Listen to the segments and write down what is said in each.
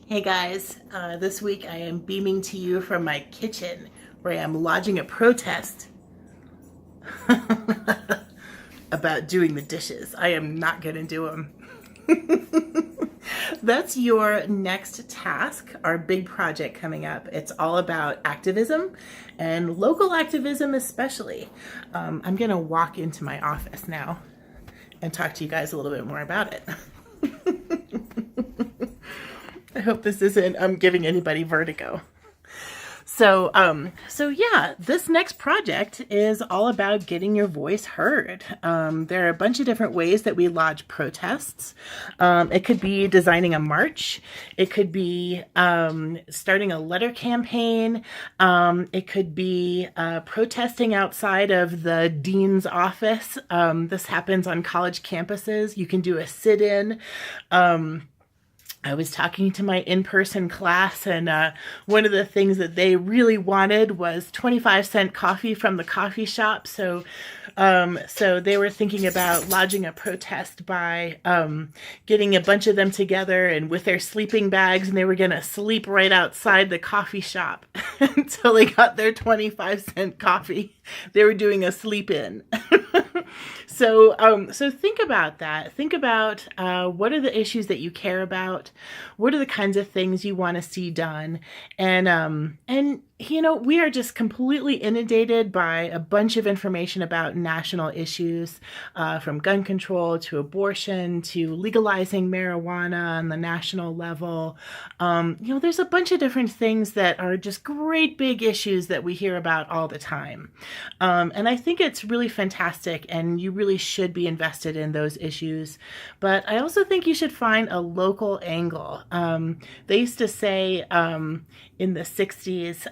Hey guys, this week I am beaming to you from my kitchen where I am lodging a protest about doing the dishes. I am not going to do them. That's your next task, our big project coming up. It's all about activism and local activism especially. I'm going to walk into my office now and talk to you guys a little bit more about it. I hope this isn't giving anybody vertigo. So yeah, this next project is all about getting your voice heard. There are a bunch of different ways that we lodge protests. It could be designing a march. It could be starting a letter campaign. It could be protesting outside of the dean's office. This happens on college campuses. You can do a sit-in. I was talking to my in-person class, and one of the things that they really wanted was 25-cent coffee from the coffee shop. So they were thinking about lodging a protest by getting a bunch of them together and with their sleeping bags, and they were going to sleep right outside the coffee shop until they got their 25-cent coffee. They were doing a sleep-in. So think about that. Think about what are the issues that you care about? What are the kinds of things you want to see done? And you know, we are just completely inundated by a bunch of information about national issues, from gun control to abortion to legalizing marijuana on the national level. You know, there's a bunch of different things that are just great big issues that we hear about all the time. And I think it's really fantastic, and you really should be invested in those issues. But I also think you should find a local angle. They used to say in the 60s,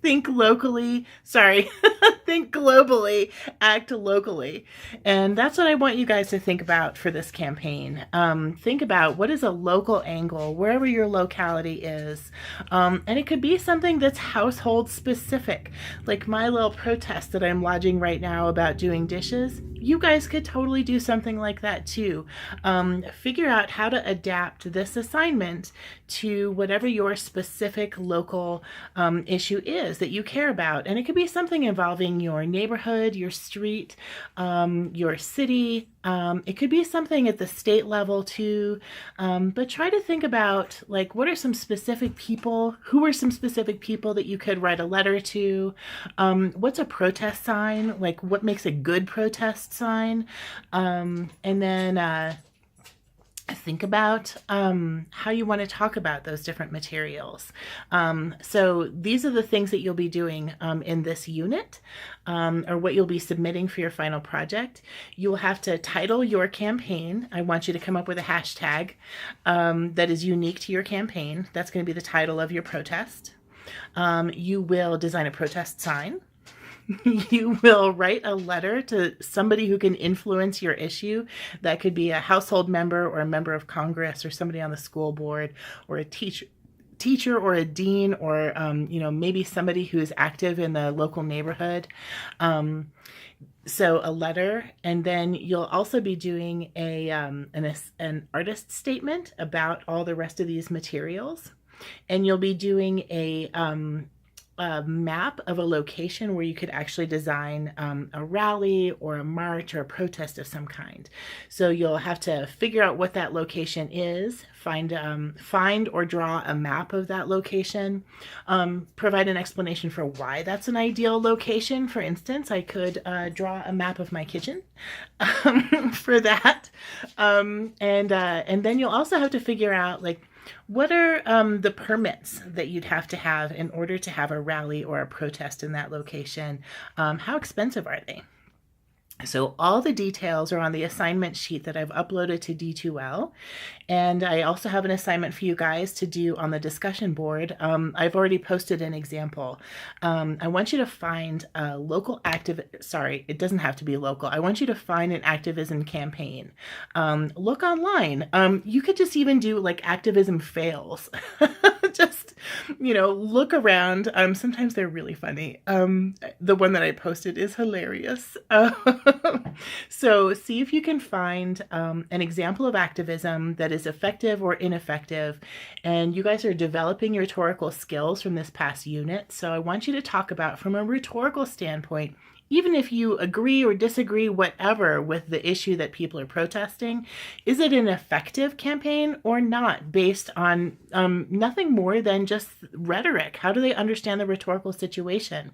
think locally, think globally, act locally. And that's what I want you guys to think about for this campaign. Think about what is a local angle, wherever your locality is. And it could be something that's household specific, like my little protest that I'm lodging right now about doing dishes. You guys could totally do something like that too. Figure out how to adapt this assignment to whatever your specific local issue is that you care about. And it could be something involving your neighborhood, your street, your city. It could be something at the state level too. But try to think about, like, what are some specific people? Who are some specific people that you could write a letter to? What's a protest sign? Like, what makes a good protest sign? And then think about how you want to talk about those different materials. So these are the things that you'll be doing in this unit, or what you'll be submitting for your final project. You will have to title your campaign. I want you to come up with a hashtag that is unique to your campaign. That's going to be the title of your protest. You will design a protest sign. You will write a letter to somebody who can influence your issue. That could be a household member or a member of Congress or somebody on the school board or a teacher or a dean or, you know, maybe somebody who's active in the local neighborhood. So a letter, and then you'll also be doing an artist statement about all the rest of these materials. And you'll be doing a map of a location where you could actually design a rally or a march or a protest of some kind. So you'll have to figure out what that location is, find or draw a map of that location, provide an explanation for why that's an ideal location. For instance, I could draw a map of my kitchen for that. And then you'll also have to figure out, like, what are the permits that you'd have to have in order to have a rally or a protest in that location? How expensive are they? So all the details are on the assignment sheet that I've uploaded to D2L. And I also have an assignment for you guys to do on the discussion board. I've already posted an example. I want you to find a local it doesn't have to be local. I want you to find an activism campaign. Look online. You could just even do like activism fails. look around. Sometimes they're really funny. The one that I posted is hilarious. So see if you can find an example of activism that is effective or ineffective. And you guys are developing your rhetorical skills from this past unit. So I want you to talk about, from a rhetorical standpoint, even if you agree or disagree, whatever, with the issue that people are protesting, is it an effective campaign or not, based on nothing more than just rhetoric? How do they understand the rhetorical situation?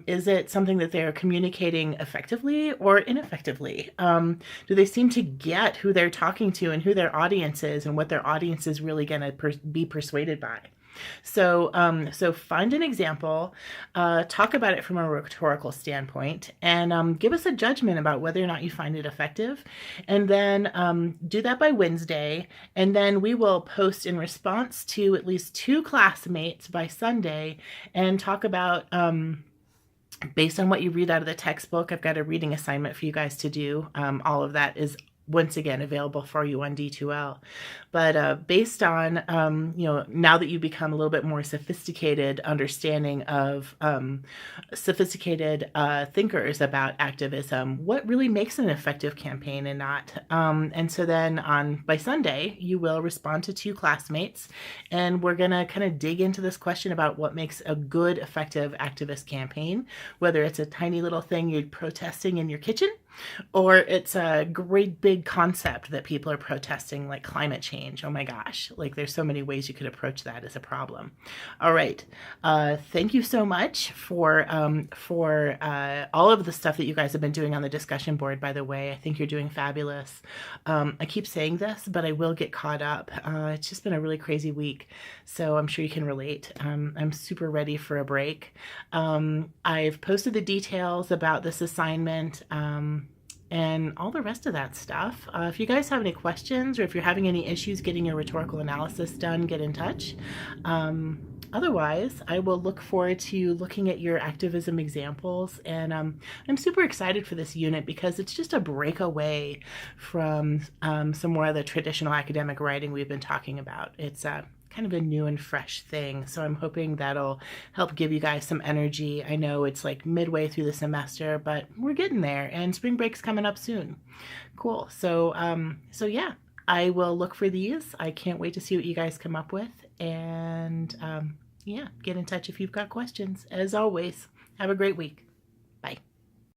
Is it something that they're communicating effectively or ineffectively? Do they seem to get who they're talking to and who their audience is and what their audience is really going to be persuaded by? So find an example, talk about it from a rhetorical standpoint, and give us a judgment about whether or not you find it effective. And then do that by Wednesday. And then we will post in response to at least 2 classmates by Sunday and talk about, based on what you read out of the textbook. I've got a reading assignment for you guys to do. All of that is once again available for you on D2L. But based on, now that you become a little bit more sophisticated understanding of sophisticated thinkers about activism, what really makes an effective campaign and not. And so then by Sunday, you will respond to 2 classmates, and we're going to kind of dig into this question about what makes a good, effective activist campaign, whether it's a tiny little thing you're protesting in your kitchen, or it's a great big concept that people are protesting, like climate change. Oh my gosh, like there's so many ways you could approach that as a problem. All right. Thank you so much for all of the stuff that you guys have been doing on the discussion board, by the way. I think you're doing fabulous. I keep saying this, but I will get caught up. It's just been a really crazy week, so I'm sure you can relate. I'm super ready for a break. I've posted the details about this assignment, and all the rest of that stuff. If you guys have any questions, or if you're having any issues getting your rhetorical analysis done, get in touch. Otherwise, I will look forward to looking at your activism examples. And I'm super excited for this unit because it's just a breakaway from some more of the traditional academic writing we've been talking about. It's kind of a new and fresh thing. So I'm hoping that'll help give you guys some energy. I know it's like midway through the semester, but we're getting there, and spring break's coming up soon. Cool. So yeah, I will look for these. I can't wait to see what you guys come up with. And yeah, get in touch if you've got questions. As always, have a great week.